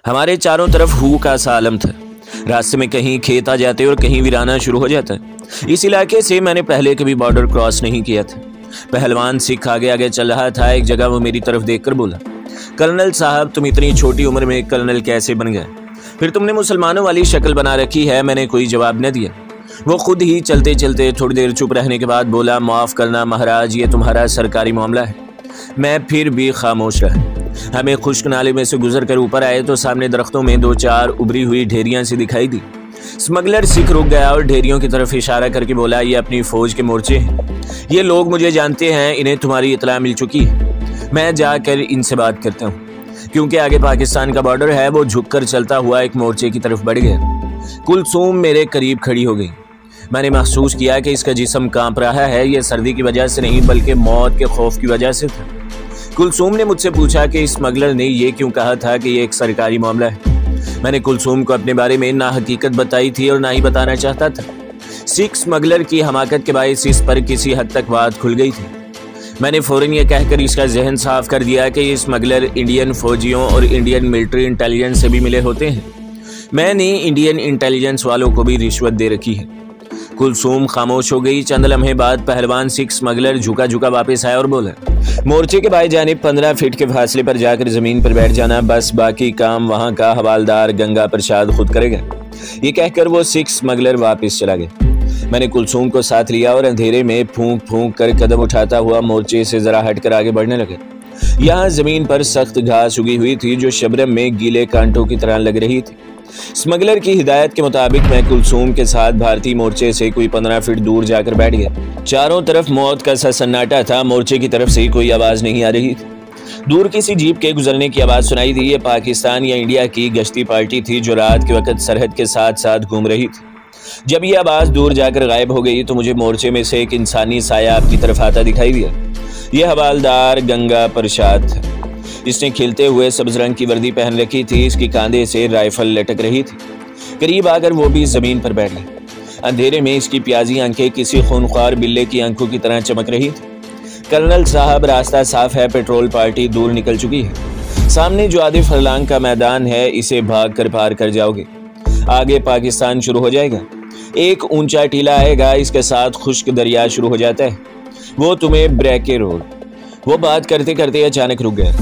हमारे चारों तरफ हू का सा आलम था। रास्ते में कहीं खेत आ जाते और कहीं वीराना शुरू हो जाता। इस इलाके से मैंने पहले कभी बॉर्डर क्रॉस नहीं किया था। पहलवान सिख आगे आगे चल रहा था। एक जगह वो मेरी तरफ देखकर बोला, कर्नल साहब, तुम इतनी छोटी उम्र में कर्नल कैसे बन गए? फिर तुमने मुसलमानों वाली शक्ल बना रखी है। मैंने कोई जवाब न दिया। वो खुद ही चलते चलते थोड़ी देर चुप रहने के बाद बोला, माफ़ करना महाराज, ये तुम्हारा सरकारी मामला है। मैं फिर भी खामोश रहा। हमें खुश्क नाले में से गुजर कर ऊपर आए तो सामने दरख्तों में 2-4 उभरी हुई ढेरियां सी दिखाई दी। स्मगलर सिख रुक गया और ढेरियों की तरफ इशारा करके बोला, ये अपनी फौज के मोर्चे हैं। ये लोग मुझे जानते हैं, इन्हें तुम्हारी इतला मिल चुकी है। मैं जाकर इनसे बात करता हूँ। क्योंकि आगे पाकिस्तान का बॉर्डर है, वो झुककर चलता हुआ एक मोर्चे की तरफ बढ़ गया। कुलसूम मेरे करीब खड़ी हो गई। मैंने महसूस किया कि इसका जिस्म कांप रहा है। यह सर्दी की वजह से नहीं बल्कि मौत के खौफ की वजह से था। कुलसूम ने मुझसे पूछा कि स्मगलर ने यह क्यों कहा था कि यह एक सरकारी मामला है। मैंने कुलसूम को अपने बारे में ना हकीकत बताई थी और ना ही बताना चाहता था। सिख स्मगलर की हमाकत के बायस इस पर किसी हद तक बात खुल गई थी। मैंने फौरन यह कहकर इसका जहन साफ कर दिया कि ये स्मगलर इंडियन फौजियों और इंडियन मिलिट्री इंटेलिजेंस से भी मिले होते हैं। मैंने इंडियन इंटेलिजेंस वालों को भी रिश्वत दे रखी है। कुलसूम खामोश हो गई। चंद लम्हे बाद पहलवान सिख स्मगलर झुका झुका वापस आया और बोला, मोर्चे के बाएं जानिब 15 फीट के फासले पर जाकर जमीन पर बैठ जाना, बस बाकी काम वहां का हवालदार गंगा प्रसाद खुद करेगा। ये कहकर वो सिख स्मगलर वापस चला गया। मैंने कुलसूम को साथ लिया और अंधेरे में फूंक फूंक कर कदम उठाता हुआ मोर्चे से जरा हटकर आगे बढ़ने लगा। यहाँ जमीन पर सख्त घास उगी हुई थी जो शबनम में गीले कांटों की तरह लग रही थी। स्मगलर की हिदायत के मुताबिक मैं कुलसूम के साथ भारतीय मोर्चे से कोई 15 फीट दूर जाकर बैठ गया। चारों तरफ मौत का सा सन्नाटा था। मोर्चे की तरफ से कोई आवाज नहीं आ रही थी। दूर किसी जीप के गुजरने की आवाज सुनाई दी। ये पाकिस्तान या इंडिया की गश्ती पार्टी थी जो रात के वक्त सरहद के साथ साथ घूम रही थी। जब ये आवाज दूर जाकर गायब हो गई तो मुझे मोर्चे में से एक इंसानी साया आपकी तरफ आता दिखाई दिया। यह हवालदार गंगा प्रसाद था। इसने खिलते हुए सब्ज रंग की वर्दी पहन रखी थी। इसकी कांधे से राइफल लटक रही थी। करीब आकर वो भी जमीन पर बैठ गया। अंधेरे में इसकी प्याजी आंखें किसी खूनख्वार बिल्ले की आंखों की तरह चमक रही थी। कर्नल साहब, रास्ता साफ है। पेट्रोल पार्टी दूर निकल चुकी है। सामने जो आधे फरलांग का मैदान है, इसे भाग कर पार कर जाओगे। आगे पाकिस्तान शुरू हो जाएगा। एक ऊंचा टीला आएगा, इसके साथ खुश्क दरिया शुरू हो जाता है। वो तुम्हें ब्रेके रोड। वो बात करते करते अचानक रुक गया।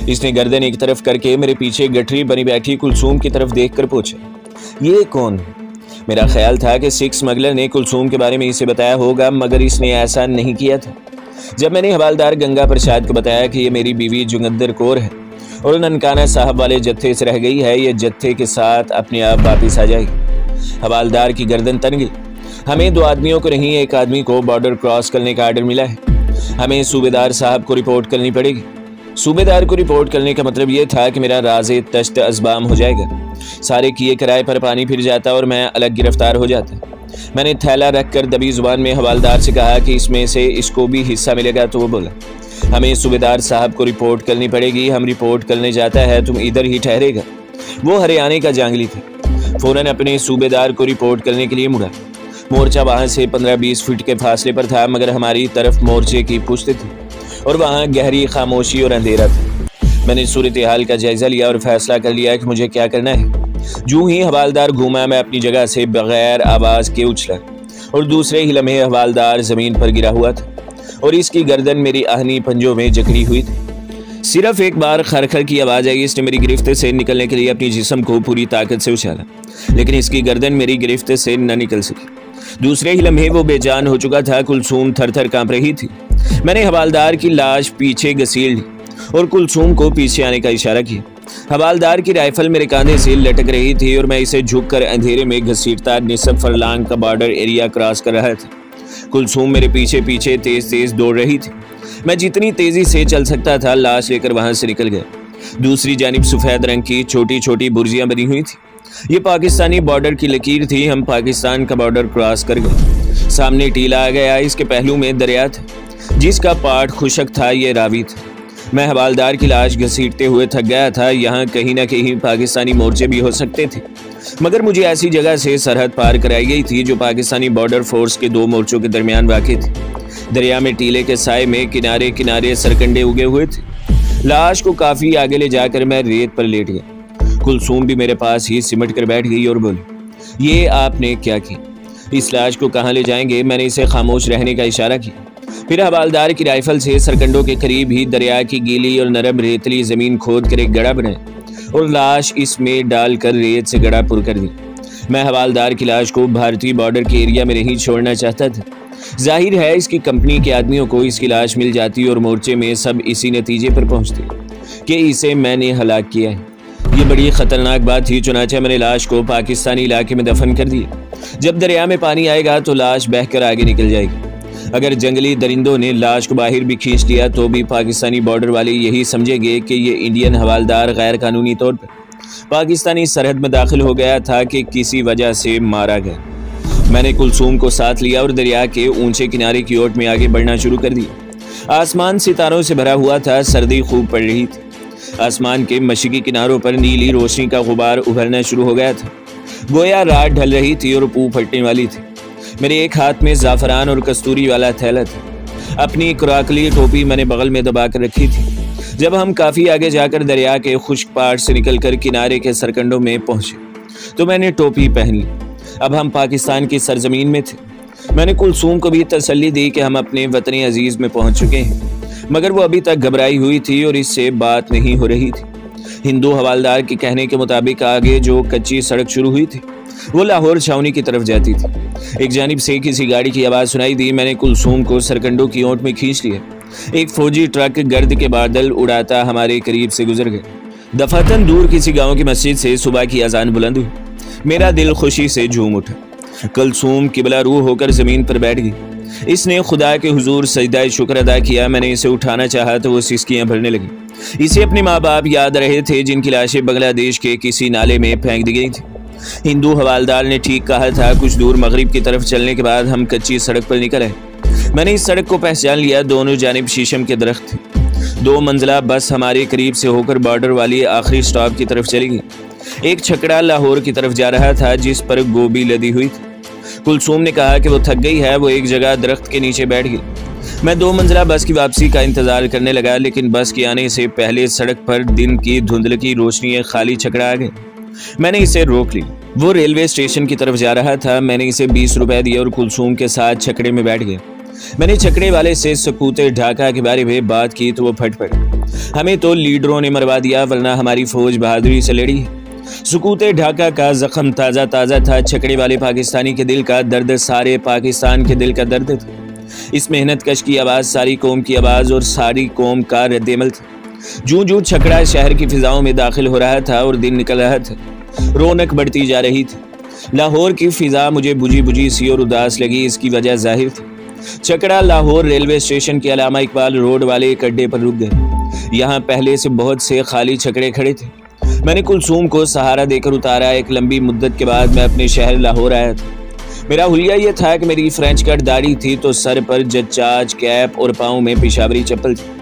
इसने गर्दन एक तरफ करके मेरे पीछे गठरी बनी बैठी कुलसूम की तरफ देखकर पूछा, ये कौन है? मेरा ख्याल था कि सिख स्मगलर ने कुलसूम के बारे में इसे बताया होगा, मगर इसने ऐसा नहीं किया था। जब मैंने हवालदार गंगा प्रसाद को बताया कि ये मेरी बीवी जुगंदर कौर है और ननकाना साहब वाले जत्थे से रह गई है, ये जत्थे के साथ अपने आप वापिस आ जाएगी। हवालदार की गर्दन तन गई। हमें 2 आदमियों को नहीं, एक आदमी को बॉर्डर क्रॉस करने का आर्डर मिला है। हमें सूबेदार साहब को रिपोर्ट करनी पड़ेगी। सूबेदार को रिपोर्ट करने का मतलब यह था कि मेरा राज़े तश्त अज़बाम हो जाएगा। सारे किए किराए पर पानी फिर जाता और मैं अलग गिरफ्तार हो जाता। मैंने थैला रखकर दबी जुबान में हवालदार से कहा कि इसमें से इसको भी हिस्सा मिलेगा। तो वो बोला, हमें सूबेदार साहब को रिपोर्ट करनी पड़ेगी। हम रिपोर्ट करने जाता है, तुम इधर ही ठहरेगा। वो हरियाणे का जांगली था। फौरन अपने सूबेदार को रिपोर्ट करने के लिए मुड़ा। मोर्चा वहाँ से 15-20 फीट के फासले पर था, मगर हमारी तरफ मोर्चे की पुश्त थी और वहाँ गहरी खामोशी और अंधेरा था। मैंने सूरत हाल का जायजा लिया और फैसला कर लिया कि मुझे क्या करना है। जूं ही हवालदार घूमा, मैं अपनी जगह से बगैर आवाज़ के उछला और दूसरे ही लम्हे हवालदार ज़मीन पर गिरा हुआ था और इसकी गर्दन मेरी आहनी पंजों में जकड़ी हुई थी। सिर्फ एक बार खरखर की आवाज़ आई। इसने मेरी गिरफ्त से निकलने के लिए अपनी जिस्म को पूरी ताकत से उछाला, लेकिन इसकी गर्दन मेरी गिरफ्त से न निकल सकी। दूसरे ही लम्हे वो बेजान हो चुका था। कुलसूम थर थर कांप रही थी। मैंने हवालदार की लाश पीछे घसीट ली और कुलसूम को पीछे आने का इशारा किया। हवालदार की राइफल मेरे कांधे से लटक रही थी और मैं इसे झुककर अंधेरे में घसीटता निसफ फरलांग का बॉर्डर एरिया क्रॉस कर रहा था। कुलसूम मेरे पीछे पीछे तेज तेज दौड़ रही थी। मैं जितनी तेजी से चल सकता था लाश लेकर वहां से निकल गया। दूसरी जानिब सफेद रंग की छोटी छोटी बुर्जियां बनी हुई थी। ये पाकिस्तानी बॉर्डर की लकीर थी। हम पाकिस्तान का बॉर्डर क्रॉस कर गए। सामने टीला आ गया। इसके पहलू में दरिया था जिसका पाट खुशक था। ये रावी था। मैं हवालदार की लाश घसीटते हुए थक गया था। यहाँ कहीं ना कहीं पाकिस्तानी मोर्चे भी हो सकते थे, मगर मुझे ऐसी जगह से सरहद पार कराई गई थी जो पाकिस्तानी बॉर्डर फोर्स के 2 मोर्चों के दरमियान वाक़ थी। दरिया में टीले के साए में किनारे किनारे सरकंडे उगे हुए थे। लाश को काफ़ी आगे ले जाकर मैं रेत पर लेट गया। कुलसूम भी मेरे पास ही सिमट कर बैठ गई और बोली, ये आपने क्या किया? इस लाश को कहाँ ले जाएंगे? मैंने इसे खामोश रहने का इशारा किया। फिर हवालदार की राइफल से सरकंडों के करीब ही दरिया की गीली और नरम रेतली जमीन खोद कर एक गड़ा बनाया और लाश इसमें डालकर रेत से गड़ा पुर कर दिया। मैं हवालदार की लाश को भारतीय बॉर्डर के एरिया में नहीं छोड़ना चाहता था। जाहिर है इसकी कंपनी के आदमियों को इसकी लाश मिल जाती और मोर्चे में सब इसी नतीजे पर पहुंचते कि इसे मैंने हलाक किया है। ये बड़ी खतरनाक बात थी, चुनाचे मैंने लाश को पाकिस्तानी इलाके में दफन कर दिया। जब दरिया में पानी आएगा तो लाश बहकर आगे निकल जाएगी। अगर जंगली दरिंदों ने लाश को बाहर भी खींच लिया तो भी पाकिस्तानी बॉर्डर वाले यही समझेंगे कि ये इंडियन हवालदार गैर कानूनी तौर पर पाकिस्तानी सरहद में दाखिल हो गया था कि किसी वजह से मारा गया। मैंने कुलसूम को साथ लिया और दरिया के ऊंचे किनारे की ओर में आगे बढ़ना शुरू कर दिया। आसमान सितारों से भरा हुआ था, सर्दी खूब पड़ रही थी। आसमान के मशरकी किनारों पर नीली रोशनी का गुबार उभरना शुरू हो गया था, गोया रात ढल रही थी और पू फटने वाली थी। मेरे एक हाथ में जाफरान और कस्तूरी वाला थैला था। अपनी कुराकली टोपी मैंने बगल में दबा कर रखी थी। जब हम काफ़ी आगे जाकर दरिया के खुश्क पहाड़ से निकलकर किनारे के सरकंडों में पहुंचे तो मैंने टोपी पहन ली। अब हम पाकिस्तान की सरजमीन में थे। मैंने कुलसूम को भी तसल्ली दी कि हम अपने वतन अजीज़ में पहुंच चुके हैं, मगर वो अभी तक घबराई हुई थी और इससे बात नहीं हो रही थी। हिंदू हवालदार के कहने के मुताबिक आगे जो कच्ची सड़क शुरू हुई थी वो लाहौर छावनी की तरफ जाती थी। एक जानिब से किसी गाड़ी की आवाज़ सुनाई दी। मैंने कुलसूम को सरकंडों की ओट में खींच लिया। एक फौजी ट्रक गर्द के बादल उड़ाता हमारे करीब से गुजर गया। दफातन दूर किसी गांव की मस्जिद से सुबह की अजान बुलंद हुई। मेरा दिल खुशी से झूम उठा। कुलसूम किबला रूह होकर जमीन पर बैठ गई। इसने खुदा के हुजूर सजदा शुक्र अदा किया। मैंने इसे उठाना चाहा तो वो सिसकियां भरने लगी। इसे अपने माँ बाप याद रहे थे जिनकी लाशें बांग्लादेश के किसी नाले में फेंक दी गई थी। हिंदू हवालदार ने ठीक कहा था। कुछ दूर मगरिब की तरफ चलने के बाद हम कच्ची सड़क पर निकल आए। मैंने इस सड़क को पहचान लिया। दोनों जानिब शीशम के दरख्त थे। 2 मंजिला बस हमारे करीब से होकर बॉर्डर वाली आखिरी स्टॉप की तरफ चली गई। एक छकड़ा लाहौर की तरफ जा रहा था जिस पर गोभी लदी हुई थी। कुलसूम ने कहा कि वो थक गई है। वो एक जगह दरख्त के नीचे बैठ गई। मैं 2 मंजिला बस की वापसी का इंतजार करने लगा, लेकिन बस के आने से पहले सड़क पर दिन की धुंधल की रोशनी एक खाली छकड़ा आ गई। मैंने इसे रोक ली। वो रेलवे स्टेशन की तरफ जा रहा था। मैंने इसे 20 रुपए दिए और कुलसूम के साथ छकड़े में बैठ गया। मैंने छकड़े वाले से सकूते ढाका के बारे में बात की तो वो फट पड़े। हमें तो लीडरों ने मरवा दिया, वरना हमारी फौज बहादुरी से लड़ी है। सकूते ढाका का जख्म ताज़ा ताज़ा था। छकड़े वाले पाकिस्तानी के दिल का दर्द सारे पाकिस्तान के दिल का दर्द था। इस मेहनत कश की आवाज़ सारी कौम की आवाज़ और सारी कौम का रद्द-ए-अमल था। जूं जूं छकड़ा शहर की फिजाओं में दाखिल हो रहा था और दिन निकल रहा था, रौनक बढ़ती जा रही थी। लाहौर की फिजा मुझे बुझी बुझी सी और उदास लगी। इसकी वजह जाहिर थी। छकड़ा लाहौर रेलवे स्टेशन के अलामा इकबाल रोड वाले एक अड्डे पर रुक गए। यहाँ पहले से बहुत से खाली छकड़े खड़े थे। मैंने कुलसूम को सहारा देकर उतारा। एक लंबी मुद्दत के बाद मैं अपने शहर लाहौर आया था। मेरा हुलिया ये था कि मेरी फ्रेंच कट दाढ़ी थी तो सर पर जच्चाज कैप और पाँव में पेशावरी चप्पल थी।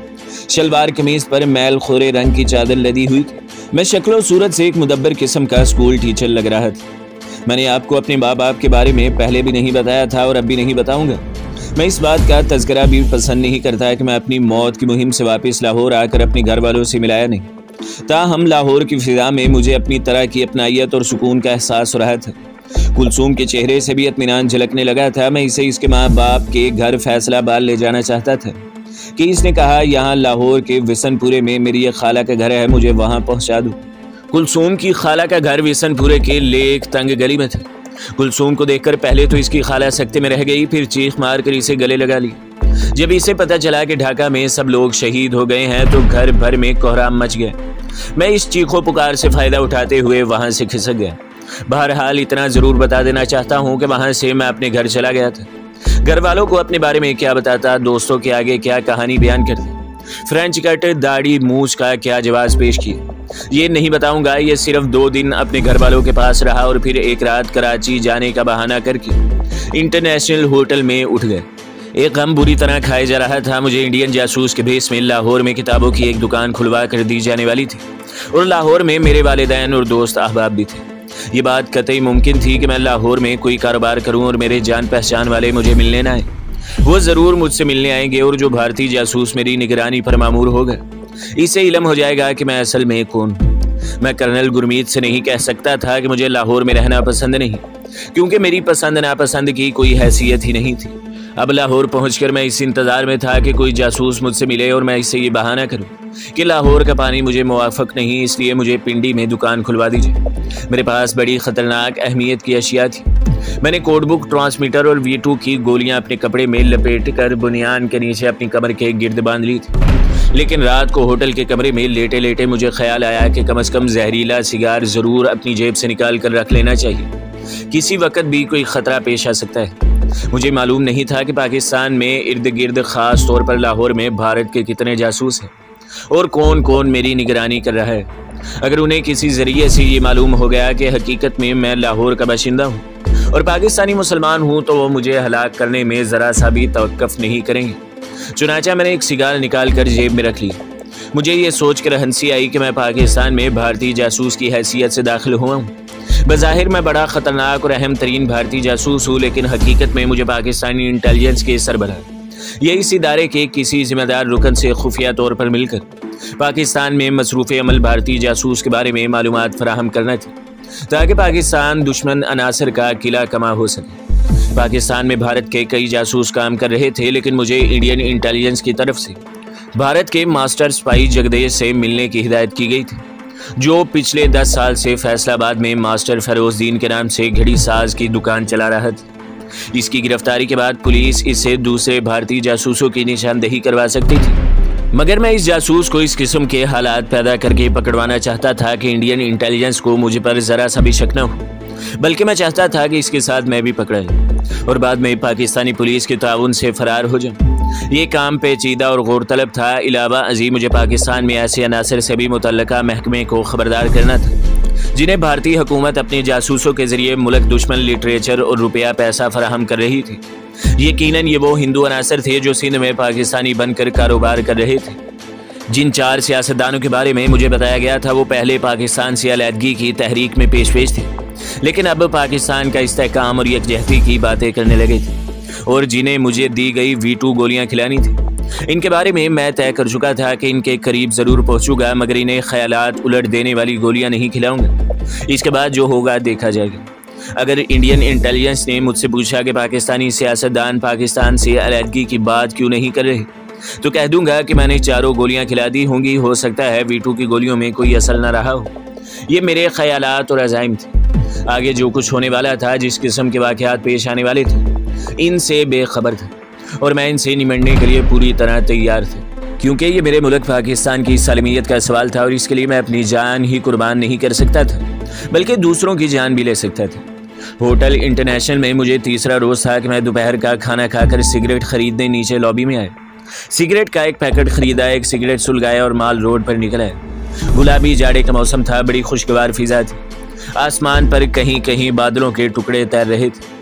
शलवार कमीज पर मैल खोरे रंग की चादर लदी हुई थी। मैं शक्लो सूरत से एक मुदब्बर किस्म का स्कूल टीचर लग रहा था। मैंने आपको अपने माँ बाप के बारे में पहले भी नहीं बताया था और अब भी नहीं बताऊंगा। मैं इस बात का तज़किरा भी पसंद नहीं करता कि मैं अपनी मौत की मुहिम से वापस लाहौर आकर अपने घर वालों से मिलाया नहीं। ताहम लाहौर की फिजा में मुझे अपनी तरह की अपनाइयत और सुकून का एहसास हो रहा था। कुलसूम के चेहरे से भी इत्मीनान झलकने लगा था। मैं इसे इसके माँ बाप के घर फैसलाबाद ले जाना चाहता था कि इसने कहा यहाँ लाहौर के विसनपुरे में मेरी एक खाला का घर है, मुझे वहाँ पहुँचा दो। कुलसूम की खाला का घर विसनपुरे के लेक तंग गली में था। कुलसूम को देखकर पहले तो इसकी खाला सख्ते में रह गई, फिर चीख मार कर इसे गले लगा ली। जब इसे पता चला कि ढाका में सब लोग शहीद हो गए हैं तो घर भर में कोहराम मच गया। मैं इस चीखों पुकार से फ़ायदा उठाते हुए वहाँ से खिसक गया। बहरहाल इतना ज़रूर बता देना चाहता हूँ कि वहाँ से मैं अपने घर चला गया था। घर वालों को अपने बारे में क्या बताता, दोस्तों के आगे क्या कहानी बयान करता, फ्रेंच कट दाढ़ी मूछ का क्या जवाब पेश किया, ये नहीं बताऊंगा। ये सिर्फ 2 दिन अपने घर वालों के पास रहा और फिर एक रात कराची जाने का बहाना करके इंटरनेशनल होटल में उठ गए। एक गम बुरी तरह खाया जा रहा था। मुझे इंडियन जासूस के भेस में लाहौर में किताबों की एक दुकान खुलवा कर दी जाने वाली थी और लाहौर में मेरे वालिदैन और दोस्त अहबाब भी थे। ये बात कतई मुमकिन थी कि मैं लाहौर में कोई कारोबार करूं और मेरे जान पहचान वाले मुझे मिलने ना आए। वो ज़रूर मुझसे मिलने आएंगे और जो भारतीय जासूस मेरी निगरानी पर मामूर होगा, इससे इल्म हो जाएगा कि मैं असल में कौन हूं। मैं कर्नल गुरमीत से नहीं कह सकता था कि मुझे लाहौर में रहना पसंद नहीं, क्योंकि मेरी पसंद नापसंद की कोई हैसियत ही नहीं थी। अब लाहौर पहुंचकर मैं इस इंतज़ार में था कि कोई जासूस मुझसे मिले और मैं इससे ये बहाना करूं कि लाहौर का पानी मुझे मुवाफक नहीं, इसलिए मुझे पिंडी में दुकान खुलवा दीजिए। मेरे पास बड़ी ख़तरनाक अहमियत की अशिया थी। मैंने कोड बुक, ट्रांसमीटर और V2 की गोलियां अपने कपड़े में लपेट कर बुनियान के नीचे अपनी कमर के गिर्द बांध ली थी। लेकिन रात को होटल के कमरे में लेटे लेटे मुझे ख्याल आया कि कम से कम जहरीला सिगार ज़रूर अपनी जेब से निकाल कर रख लेना चाहिए। किसी वक्त भी कोई ख़तरा पेश आ सकता है। मुझे मालूम नहीं था कि पाकिस्तान में इर्द गिर्द ख़ास तौर पर लाहौर में भारत के कितने जासूस हैं और कौन कौन मेरी निगरानी कर रहा है। अगर उन्हें किसी ज़रिए से ये मालूम हो गया कि हकीकत में मैं लाहौर का बाशिंदा हूँ और पाकिस्तानी मुसलमान हूँ, तो वो मुझे हलाक करने में ज़रा सा भी तवक्कुफ़ नहीं करेंगे। चुनांचे मैंने एक सिगार निकाल कर जेब में रख ली। मुझे ये सोच कर हंसी आई कि मैं पाकिस्तान में भारतीय जासूस की हैसियत से दाखिल हुआ हूँ। बज़ाहिर मैं बड़ा ख़तरनाक और अहम तरीन भारतीय जासूस हूँ, लेकिन हकीकत में मुझे पाकिस्तानी इंटेलिजेंस के सरबराह ये इस इदारे के किसी जिम्मेदार रुकन से खुफिया तौर पर मिलकर पाकिस्तान में मसरूफ़ अमल भारतीय जासूस के बारे में मालूमात फराहम करना थी, ताकि पाकिस्तान दुश्मन अनासर का किला कमा हो सके। पाकिस्तान में भारत के कई जासूस काम कर रहे थे, लेकिन मुझे इंडियन इंटेलिजेंस की तरफ से भारत के मास्टर स्पाई जगदेश से मिलने की हिदायत की गई थी, जो पिछले 10 साल से फैसलाबाद में मास्टर फरोजदीन के नाम से घड़ी साज की दुकान चला रहा था। इसकी गिरफ्तारी के बाद पुलिस इससे दूसरे भारतीय जासूसों की निशानदेही करवा सकती थी, मगर मैं इस जासूस को इस किस्म के हालात पैदा करके पकड़वाना चाहता था कि इंडियन इंटेलिजेंस को मुझ पर ज़रा सा भी शक न हो, बल्कि मैं चाहता था कि इसके साथ मैं भी पकड़ा जाऊं और बाद में पाकिस्तानी पुलिस के ताउन से फरार हो जाऊं। ये काम पेचीदा और गौरतलब था। इलावा अजीम मुझे पाकिस्तान में ऐसे अनासर से भी मुतल्लका महकमे को खबरदार करना था, जिन्हें भारतीय हुकूमत अपने जासूसों के जरिए मुल्क दुश्मन लिटरेचर और रुपया पैसा फराहम कर रही थी। यकीनन ये वो हिंदू अनासर थे जो सिंध में पाकिस्तानी बनकर कारोबार कर रहे थे। जिन 4 सियासतदानों के बारे में मुझे बताया गया था, वो पहले पाकिस्तान से अलहदगी की तहरीक में पेश थे, लेकिन अब पाकिस्तान का इस्तेहकाम और यकजहती की बातें करने लगे थे और जिन्हें मुझे दी गई V2 गोलियां खिलानी थी। इनके बारे में मैं तय कर चुका था कि इनके करीब ज़रूर पहुंचूंगा, मगर इन्हें ख्यालात उलट देने वाली गोलियां नहीं खिलाऊंगा। इसके बाद जो होगा देखा जाएगा। अगर इंडियन इंटेलिजेंस ने मुझसे पूछा कि पाकिस्तानी सियासतदान पाकिस्तान से अलहदगी की बात क्यों नहीं कर रहे, तो कह दूंगा कि मैंने 4 गोलियां खिला दी होंगी। हो सकता है V2 की गोलियों में कोई असर न रहा हो। ये मेरे ख्यालात और अज़ाइम थे। आगे जो कुछ होने वाला था, जिस किस्म के वाक़यात पेश आने वाले थे, इनसे बेखबर था और मैं इनसे निमटने के लिए पूरी तरह तैयार था, क्योंकि ये मेरे मुल्क पाकिस्तान की सलामियत का सवाल था और इसके लिए मैं अपनी जान ही कुर्बान नहीं कर सकता था, बल्कि दूसरों की जान भी ले सकता था। होटल इंटरनेशनल में मुझे तीसरा रोज़ था कि मैं दोपहर का खाना खाकर सिगरेट खरीदने नीचे लॉबी में आया। सिगरेट का एक पैकेट खरीदा, एक सिगरेट सुलगाया और माल रोड पर निकल आया। गुलाबी जाड़े का मौसम था, बड़ी खुशगवार फिजा थी। आसमान पर कहीं कहीं बादलों के टुकड़े तैर रहे थे।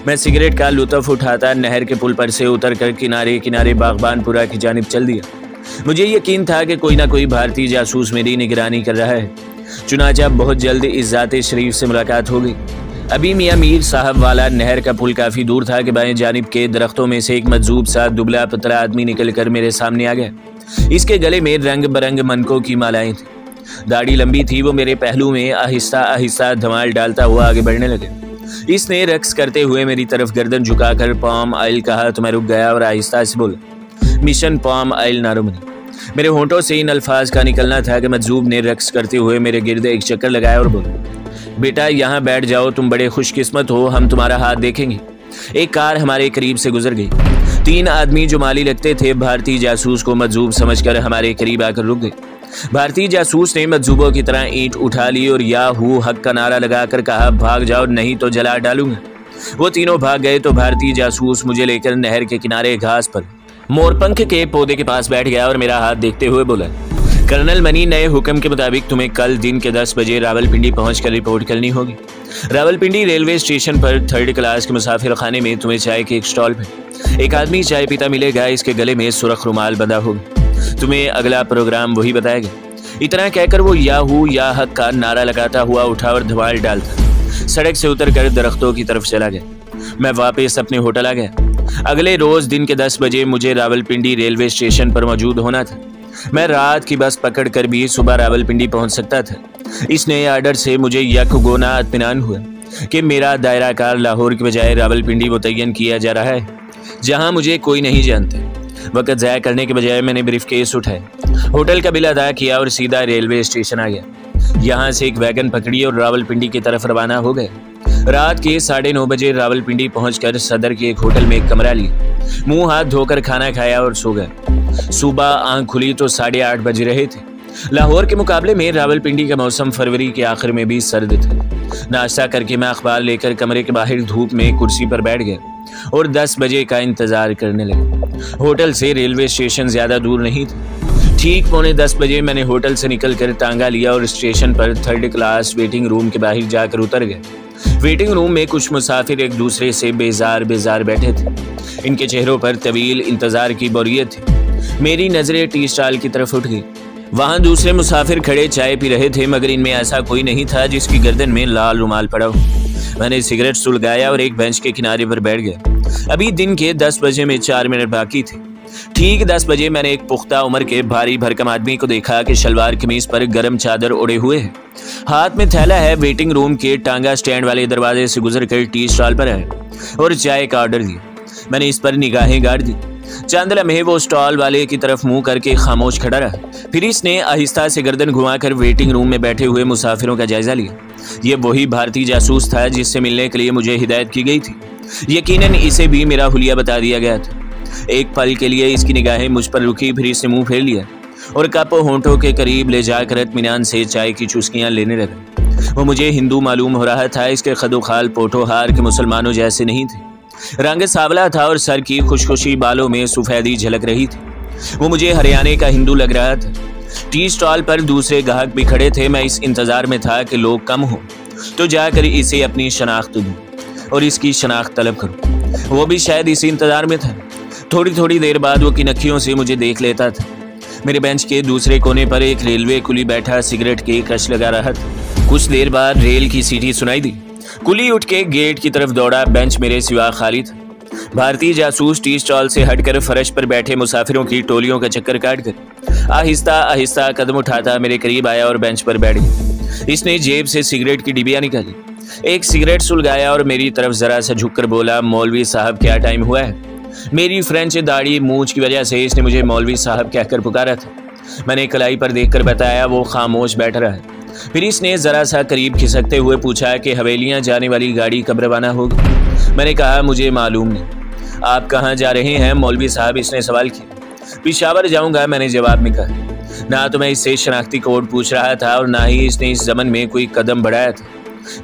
मैं सिगरेट का लुत्फ़ उठाता नहर के पुल पर से उतरकर किनारे किनारे बागबानपुरा की जानिब चल दिया। मुझे यकीन था कि कोई ना कोई भारतीय जासूस मेरी निगरानी कर रहा है। चुनांचे बहुत जल्द इस ज़ाते शरीफ से मुलाकात हो गई। अभी मियाँ मीर साहब वाला नहर का पुल काफ़ी दूर था कि बाएं जानिब के दरख्तों में से एक मजजूब सा दुबला पतला आदमी निकल कर मेरे सामने आ गया। इसके गले में रंग बरंग मनकों की मालाएं थी, दाढ़ी लंबी थी। वो मेरे पहलू में आहिस्ता आहिस्ता धमाल डालता हुआ आगे बढ़ने लगे। इसने रक्स करते हुए मेरी तरफ गर्दन झुकाकर पाम ऑयल कहा तो मैं रुक गया और आहिस्ता से बोला, मिशन पाम ऑयल नारुमनी। मेरे होंठों से इन अल्फाज का निकलना था कि मजजूब ने रक्स करते हुए मेरे गिर्द एक चक्कर लगाया और बोला, बेटा यहाँ बैठ जाओ, तुम बड़े खुशकिस्मत हो, हम तुम्हारा हाथ देखेंगे। एक कार हमारे करीब से गुजर गई। 3 आदमी जो माली लगते थे भारतीय जासूस को मजजूब समझकर हमारे करीब आकर रुक गए। भारतीय जासूस ने मजजूबों की तरह ईंट उठा ली और याहू हक का नारा लगाकर कहा, भाग जाओ नहीं तो जला डालूंगा। वो तीनों भाग गए तो भारतीय जासूस मुझे लेकर नहर के किनारे घास पर मोरपंख के पौधे के पास बैठ गया और मेरा हाथ देखते हुए बोला, कर्नल मनी, नए हुक्म के मुताबिक तुम्हें कल दिन के 10 बजे रावलपिंडी पहुंचकर रिपोर्ट करनी होगी। रावलपिंडी रेलवे स्टेशन पर 3rd क्लास के मुसाफिर खाने में तुम्हें चाय के एक स्टॉल पर एक आदमी चाय पीता मिलेगा। इसके गले में सुर्ख रुमाल बंधा होगा। तुम्हें अगला प्रोग्राम वही बताएगा। इतना कहकर वो याहू या हक का नारा लगाता हुआ उठा और धमाल डालता सड़क से उतरकर दरख्तों की तरफ चला गया। मैं वापस अपने होटल आ गया। अगले रोज दिन के 10 बजे मुझे रावलपिंडी रेलवे स्टेशन पर मौजूद होना था। मैं रात की बस पकड़कर भी सुबह रावलपिंडी पहुंच सकता था। इस नए आर्डर से मुझे यकगोना इत्मीनान हुआ कि मेरा दायरा कार लाहौर के बजाय रावलपिंडी मुतय्यन किया जा रहा है, जहां मुझे कोई नहीं जानता। वक्त ज़ाया करने के बजाय मैंने ब्रीफकेस उठाया, होटल का बिल अदा किया और सीधा रेलवे स्टेशन आ गया। यहाँ से एक वैगन पकड़ी और रावलपिंडी की तरफ रवाना हो गए। रात के 9:30 बजे रावलपिंडी पहुंचकर सदर के एक होटल में एक कमरा लिया, मुंह हाथ धोकर खाना खाया और सो गए। सुबह आंख खुली तो 8:30 बज रहे थे। लाहौर के मुकाबले में रावलपिंडी का मौसम फरवरी के आखिर में भी सर्द था। नाश्ता करके मैं अखबार लेकर कमरे के बाहर धूप में कुर्सी पर बैठ गया और 10 बजे का इंतजार करने लगा। होटल से रेलवे स्टेशन ज्यादा दूर नहीं था। ठीक 9:45 बजे मैंने होटल से निकलकर तांगा लिया और स्टेशन पर 3rd क्लास वेटिंग रूम के बाहर जाकर उतर गए। वेटिंग रूम में कुछ मुसाफिर एक दूसरे से बेजार बैठे थे। इनके चेहरों पर तवील इंतजार की बोरियत थी। मेरी नजरें टी स्टॉल की तरफ उठ गई। वहां दूसरे मुसाफिर खड़े चाय पी रहे थे, मगर इनमें ऐसा कोई नहीं था जिसकी गर्दन में लाल रुमाल पड़ा हो। मैंने सिगरेट सुलगाया और एक बेंच के किनारे पर बैठ गया। अभी दिन के 10 बजे में 4 मिनट बाकी थे। ठीक 10 बजे मैंने एक पुख्ता उम्र के भारी भरकम आदमी को देखा कि शलवार कमीज पर गर्म चादर ओढ़े हुए है, हाथ में थैला है। वेटिंग रूम के टांगा स्टैंड वाले दरवाजे से गुजरकर टी स्टॉल पर आए और चाय का ऑर्डर दिया। मैंने इस पर निगाहें गाड़ दी। चंद लम्हे वो स्टॉल वाले की तरफ मुंह करके खामोश खड़ा रहा। फिर इसने आहिस्ता से गर्दन घुमाकर वेटिंग रूम में बैठे हुए मुसाफिरों का जायजा लिया। ये वही भारतीय जासूस था जिससे मिलने के लिए मुझे हिदायत की गई थी। यकीनन इसे भी मेरा हुलिया बता दिया गया था। एक पल के लिए इसकी निगाहें मुझ पर रुकी, फिर इसने मुंह फेर लिया और कप होंठों के करीब ले जाकर इत्मीनान से चाय की चुस्कियां लेने लगा। वो मुझे हिंदू मालूम हो रहा था। इसके खदोखाल पोठोहार के मुसलमानों जैसे नहीं थे। रंग सांवला था और सर की खुशखुशी बालों में सफेदी झलक रही थी। वो मुझे हरियाणे का हिंदू लग रहा था। टी स्टॉल पर दूसरे ग्राहक भी खड़े थे। मैं इस इंतजार में था कि लोग कम हो तो जाकर इसे अपनी शनाख्त दूं और इसकी शनाख्त तलब करूं। वो भी शायद इसी इंतजार में था। थोड़ी देर बाद वो किनखियों से मुझे देख लेता था। मेरे बेंच के दूसरे कोने पर एक रेलवे कुली बैठा सिगरेट की कश लगा रहा था। कुछ देर बाद रेल की सीटी सुनाई दी। कुली उठ के गेट की तरफ दौड़ा। बेंच मेरे सिवा खाली था। भारतीय जासूस टी स्टॉल से हटकर फर्श पर बैठे मुसाफिरों की टोलियों का चक्कर काटकर आहिस्ता कदम उठाता मेरे करीब आया और बेंच पर बैठ गया। इसने जेब से सिगरेट की डिबिया निकाली, एक सिगरेट सुलगाया और मेरी तरफ जरा सा झुककर बोला, मौलवी साहब क्या टाइम हुआ है? मेरी फ्रेंच दाढ़ी मूंछ की वजह से इसने मुझे मौलवी साहब कहकर पुकारा था। मैंने कलाई पर देखकर बताया। वो खामोश बैठ रहा है। फिर इसने जरा सा करीब खिसकते हुए पूछा कि हवेलियां जाने वाली गाड़ी कब रवाना होगी? मैंने कहा मुझे मालूम नहीं। आप कहाँ जा रहे हैं मौलवी साहब? इसने सवाल किया। पेशावर जाऊंगा, मैंने जवाब में कहा। ना तो मैं इससे शनाख्ती कोड पूछ रहा था और ना ही इसने इस जमन में कोई कदम बढ़ाया था।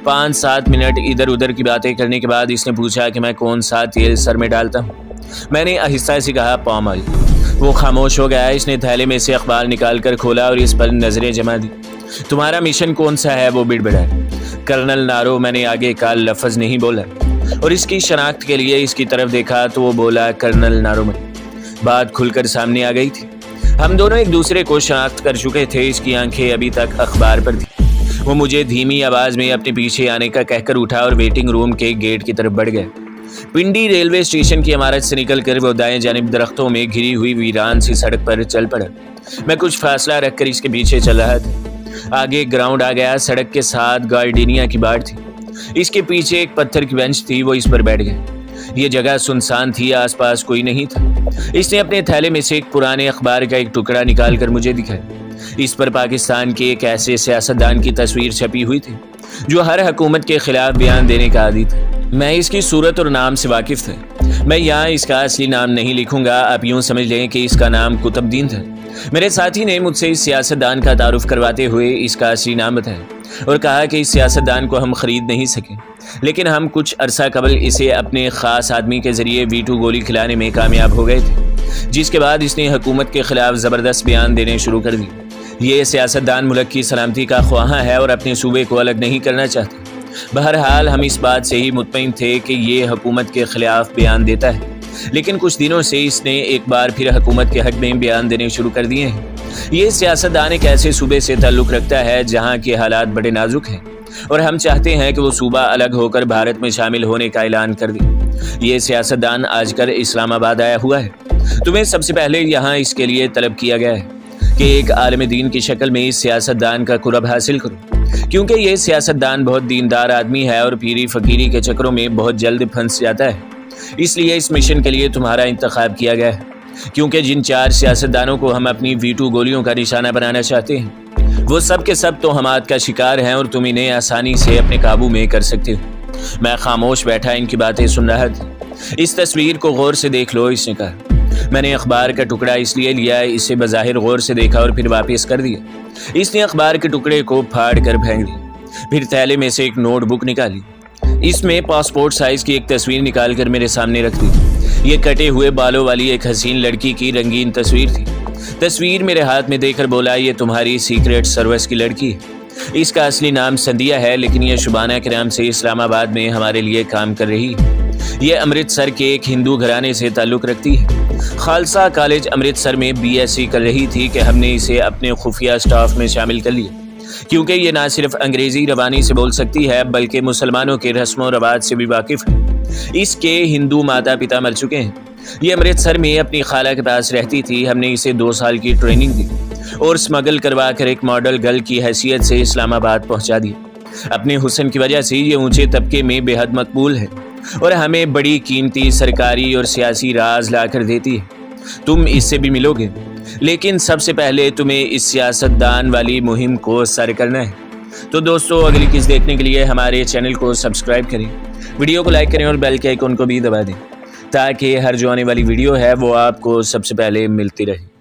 5-7 मिनट इधर उधर की बातें करने के बाद इसने पूछा कि मैं कौन सा तेल सर में डालता हूँ। मैंने आहिस्ता से कहा पाम ऑयल। वो खामोश हो गया। इसने थैले में से अखबार निकाल कर खोला और इस पर नजरें जमा दी। तुम्हारा मिशन कौन सा है? वो बिड़बिड़ाया। कर्नल नारो। मैंने आगे का लफ्ज नहीं बोला और इसकी शनाख्त के लिए इसकी तरफ देखा तो वो बोला कर्नल नारो। में बात खुलकर सामने आ गई थी। हम दोनों एक दूसरे को शनाख्त कर चुके थे। इसकी आंखें अभी तक अखबार पर थी। वो मुझे धीमी आवाज में अपने पीछे आने का कहकर उठा और वेटिंग रूम के गेट की तरफ बढ़ गए। पिंडी रेलवे स्टेशन की इमारत से निकलकर वो दाएं जानिब दरख्तों में घिरी हुई वीरान सी सड़क पर चल पड़ा। मैं कुछ फासला रखकर इसके पीछे चल रहा था। आगे ग्राउंड आ गया। सड़क के साथ गार्डिनिया की बाट थी। इसके पीछे एक पत्थर की बेंच थी। वो इस पर बैठ गया। ये जगह सुनसान थी, आसपास कोई नहीं था। इसने अपने थैले में से एक पुराने अखबार का एक टुकड़ा निकाल कर मुझे दिखाया। इस पर पाकिस्तान के एक ऐसे सियासतदान की तस्वीर छपी हुई थी जो हर हुकूमत के खिलाफ बयान देने का आदी था। मैं इसकी सूरत और नाम से वाकिफ था। मैं यहाँ इसका असली नाम नहीं लिखूंगा। आप यूँ समझ लें कि इसका नाम कुतुबुद्दीन था। मेरे साथी ने मुझसे इस सियासतदान का तारुफ करवाते हुए इसका असली नाम बताया और कहा कि इस सियासतदान को हम खरीद नहीं सके, लेकिन हम कुछ अरसा कबल इसे अपने ख़ास आदमी के ज़रिए V2 गोली खिलाने में कामयाब हो गए थे, जिसके बाद इसने हुकूमत के ख़िलाफ़ ज़बरदस्त बयान देने शुरू कर दिए। ये सियासतदान मुल्क की सलामती का ख्वाहा है और अपने सूबे को अलग नहीं करना चाहता। बहरहाल हम इस बात से ही मुतमईन थे कि ये हुकूमत के खिलाफ बयान देता है, लेकिन कुछ दिनों से इसने एक बार फिर हुकूमत के हक में बयान देने शुरू कर दिए हैं। ये सियासतदान एक ऐसे सूबे से ताल्लुक़ रखता है जहाँ के हालात बड़े नाजुक हैं और हम चाहते हैं कि वो सूबा अलग होकर भारत में शामिल होने का ऐलान कर दे। ये सियासतदान आजकल इस्लामाबाद आया हुआ है। तुम्हें सबसे पहले यहाँ इसके लिए तलब किया गया है कि एक आलिम दीन की शक्ल में इस सियासतदान का कुर्ब हासिल करो। क्योंकि ये सियासतदान बहुत दीनदार आदमी है और पीरी फकीरी के चक्करों में बहुत जल्द फंस जाता है। इसलिए इस मिशन के लिए तुम्हारा इंतखाब किया गया है, क्योंकि जिन 4 सियासतदानों को हम अपनी V2 गोलियों का निशाना बनाना चाहते हैं वो सब के सब तोहमात का शिकार हैं और तुम इन्हें आसानी से अपने काबू में कर सकते हो। मैं खामोश बैठा इनकी बातें सुन रहा था। इस तस्वीर को गौर से देख लो, इसने कहा। मैंने अखबार का टुकड़ा इसलिए लिया, इसे बज़ाहिर गौर से देखा और फिर वापस कर दिया। इसने अखबार के टुकड़े को फाड़ कर फेंक दिया, फिर थैले में से एक नोटबुक निकाली। इसमें पासपोर्ट साइज की एक तस्वीर निकाल कर मेरे सामने रख दी। ये कटे हुए बालों वाली एक हसीन लड़की की रंगीन तस्वीर थी। तस्वीर मेरे हाथ में देकर बोला, ये तुम्हारी सीक्रेट सर्विस की लड़की है। इसका असली नाम संध्या है, लेकिन यह शुबाना के नाम से इस्लामाबाद में हमारे लिए काम कर रही है। ये अमृतसर के एक हिंदू घराने से ताल्लुक़ रखती है। खालसा कॉलेज अमृतसर में BSc कर रही थी कि हमने इसे अपने खुफिया स्टाफ में शामिल कर लिया, क्योंकि ये ना सिर्फ अंग्रेज़ी रवानी से बोल सकती है बल्कि मुसलमानों के रस्म व रवाज से भी वाकिफ़ है। इसके हिंदू माता पिता मर चुके हैं। ये अमृतसर में अपनी खाला के पास रहती थी। हमने इसे 2 साल की ट्रेनिंग दी और स्मगल करवा कर एक मॉडल गर्ल की हैसियत से इस्लामाबाद पहुंचा दिया। अपने हुस्न की वजह से ये ऊंचे तबके में बेहद मकबूल है और हमें बड़ी कीमती सरकारी और सियासी राज ला कर देती है। तुम इससे भी मिलोगे, लेकिन सबसे पहले तुम्हें इस सियासतदान वाली मुहिम को सर करना है। तो दोस्तों, अगली किस्त देखने के लिए हमारे चैनल को सब्सक्राइब करें, वीडियो को लाइक करें और बेल के आइकन को भी दबा दें, ताकि हर जो आने वाली वीडियो है वो आपको सबसे पहले मिलती रहे।